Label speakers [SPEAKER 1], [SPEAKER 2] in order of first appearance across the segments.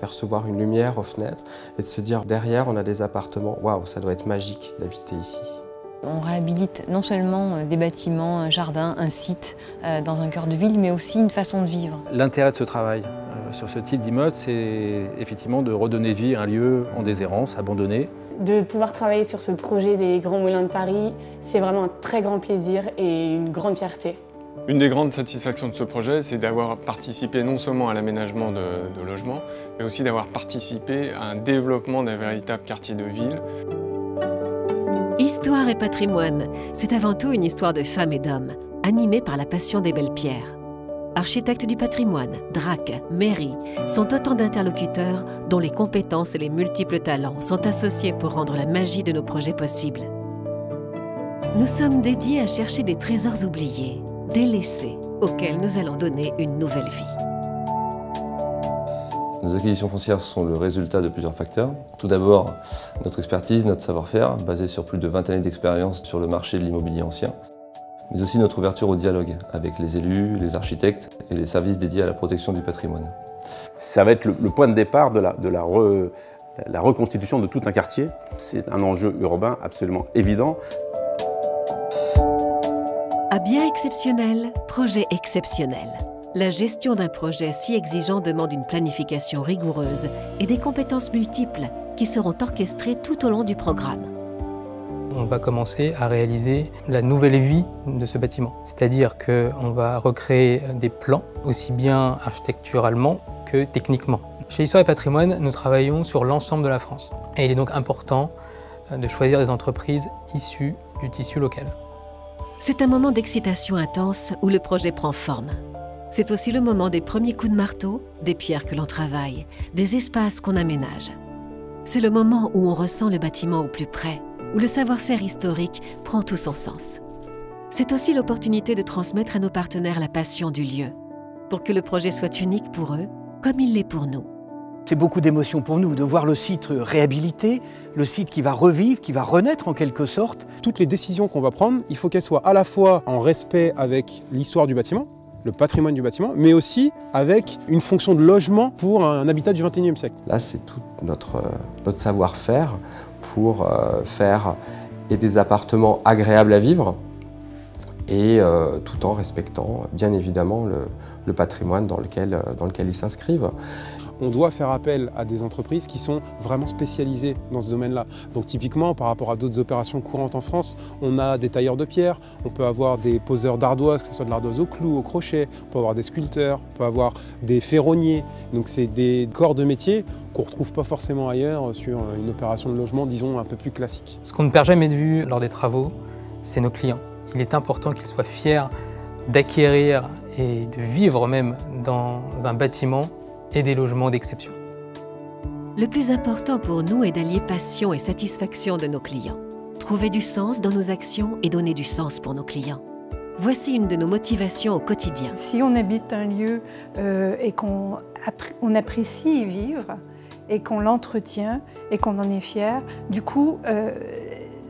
[SPEAKER 1] percevoir une lumière aux fenêtres et de se dire derrière on a des appartements, waouh, ça doit être magique d'habiter ici.
[SPEAKER 2] On réhabilite non seulement des bâtiments, un jardin, un site dans un cœur de ville, mais aussi une façon de vivre.
[SPEAKER 3] L'intérêt de ce travail sur ce type d'immeuble, c'est effectivement de redonner vie à un lieu en déshérence, abandonné.
[SPEAKER 4] De pouvoir travailler sur ce projet des Grands Moulins de Paris, c'est vraiment un très grand plaisir et une grande fierté.
[SPEAKER 5] Une des grandes satisfactions de ce projet, c'est d'avoir participé non seulement à l'aménagement de logements, mais aussi d'avoir participé à un développement d'un véritable quartier de ville.
[SPEAKER 6] Histoire et patrimoine, c'est avant tout une histoire de femmes et d'hommes, animée par la passion des belles pierres. Architectes du patrimoine, DRAC, mairie, sont autant d'interlocuteurs dont les compétences et les multiples talents sont associés pour rendre la magie de nos projets possibles. Nous sommes dédiés à chercher des trésors oubliés, délaissés, auxquels nous allons donner une nouvelle vie.
[SPEAKER 7] Nos acquisitions foncières sont le résultat de plusieurs facteurs. Tout d'abord, notre expertise, notre savoir-faire, basé sur plus de 20 années d'expérience sur le marché de l'immobilier ancien, mais aussi notre ouverture au dialogue avec les élus, les architectes et les services dédiés à la protection du patrimoine.
[SPEAKER 8] Ça va être le point de départ de la reconstitution de tout un quartier. C'est un enjeu urbain absolument évident.
[SPEAKER 6] À bien exceptionnel, projet exceptionnel. La gestion d'un projet si exigeant demande une planification rigoureuse et des compétences multiples qui seront orchestrées tout au long du programme.
[SPEAKER 9] On va commencer à réaliser la nouvelle vie de ce bâtiment. C'est-à-dire qu'on va recréer des plans, aussi bien architecturalement que techniquement. Chez Histoire et Patrimoine, nous travaillons sur l'ensemble de la France. Et il est donc important de choisir des entreprises issues du tissu local.
[SPEAKER 6] C'est un moment d'excitation intense où le projet prend forme. C'est aussi le moment des premiers coups de marteau, des pierres que l'on travaille, des espaces qu'on aménage. C'est le moment où on ressent le bâtiment au plus près, où le savoir-faire historique prend tout son sens. C'est aussi l'opportunité de transmettre à nos partenaires la passion du lieu, pour que le projet soit unique pour eux, comme il l'est pour nous.
[SPEAKER 10] C'est beaucoup d'émotion pour nous de voir le site réhabilité, le site qui va revivre, qui va renaître en quelque sorte.
[SPEAKER 11] Toutes les décisions qu'on va prendre, il faut qu'elles soient à la fois en respect avec l'histoire du bâtiment, le patrimoine du bâtiment, mais aussi avec une fonction de logement pour un habitat du XXIe siècle.
[SPEAKER 1] Là, c'est tout notre savoir-faire pour faire des appartements agréables à vivre et tout en respectant bien évidemment le patrimoine dans lequel ils s'inscrivent.
[SPEAKER 11] On doit faire appel à des entreprises qui sont vraiment spécialisées dans ce domaine-là. Donc typiquement, par rapport à d'autres opérations courantes en France, on a des tailleurs de pierre, on peut avoir des poseurs d'ardoise, que ce soit de l'ardoise au clou, au crochet, on peut avoir des sculpteurs, on peut avoir des ferronniers. Donc c'est des corps de métier qu'on ne retrouve pas forcément ailleurs sur une opération de logement, disons, un peu plus classique.
[SPEAKER 9] Ce qu'on ne perd jamais de vue lors des travaux, c'est nos clients. Il est important qu'ils soient fiers d'acquérir et de vivre même dans un bâtiment et des logements d'exception.
[SPEAKER 6] Le plus important pour nous est d'allier passion et satisfaction de nos clients. Trouver du sens dans nos actions et donner du sens pour nos clients. Voici une de nos motivations au quotidien.
[SPEAKER 12] Si on habite un lieu et qu'on apprécie y vivre, et qu'on l'entretient, et qu'on en est fier, du coup,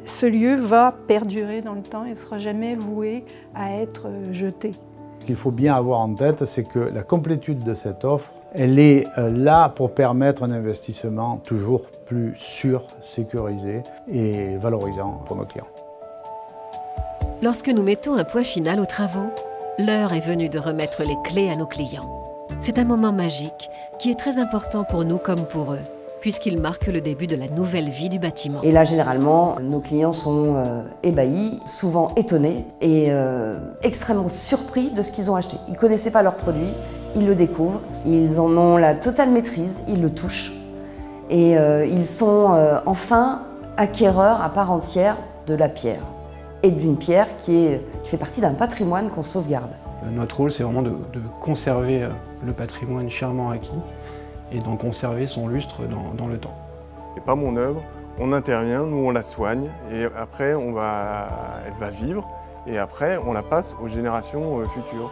[SPEAKER 12] ce lieu va perdurer dans le temps et ne sera jamais voué à être jeté.
[SPEAKER 13] Ce qu'il faut bien avoir en tête, c'est que la complétude de cette offre, elle est là pour permettre un investissement toujours plus sûr, sécurisé et valorisant pour nos clients.
[SPEAKER 6] Lorsque nous mettons un point final aux travaux, l'heure est venue de remettre les clés à nos clients. C'est un moment magique qui est très important pour nous comme pour eux, puisqu'il marque le début de la nouvelle vie du bâtiment.
[SPEAKER 14] Et là, généralement, nos clients sont ébahis, souvent étonnés et extrêmement surpris de ce qu'ils ont acheté. Ils ne connaissaient pas leur produit, ils le découvrent, ils en ont la totale maîtrise, ils le touchent et ils sont enfin acquéreurs à part entière de la pierre et d'une pierre qui fait partie d'un patrimoine qu'on sauvegarde.
[SPEAKER 15] Notre rôle, c'est vraiment de conserver le patrimoine chèrement acquis et d'en conserver son lustre dans le temps.
[SPEAKER 5] C'est pas mon œuvre, on intervient, nous on la soigne et après elle va vivre et après on la passe aux générations futures.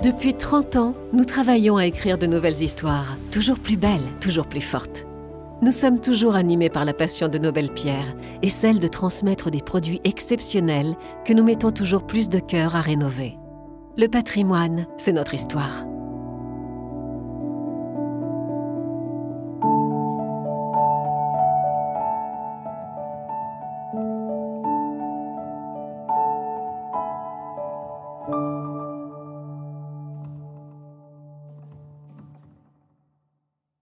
[SPEAKER 6] Depuis 30 ans, nous travaillons à écrire de nouvelles histoires, toujours plus belles, toujours plus fortes. Nous sommes toujours animés par la passion de nos belles pierres et celle de transmettre des produits exceptionnels que nous mettons toujours plus de cœur à rénover. Le patrimoine, c'est notre histoire. Paris.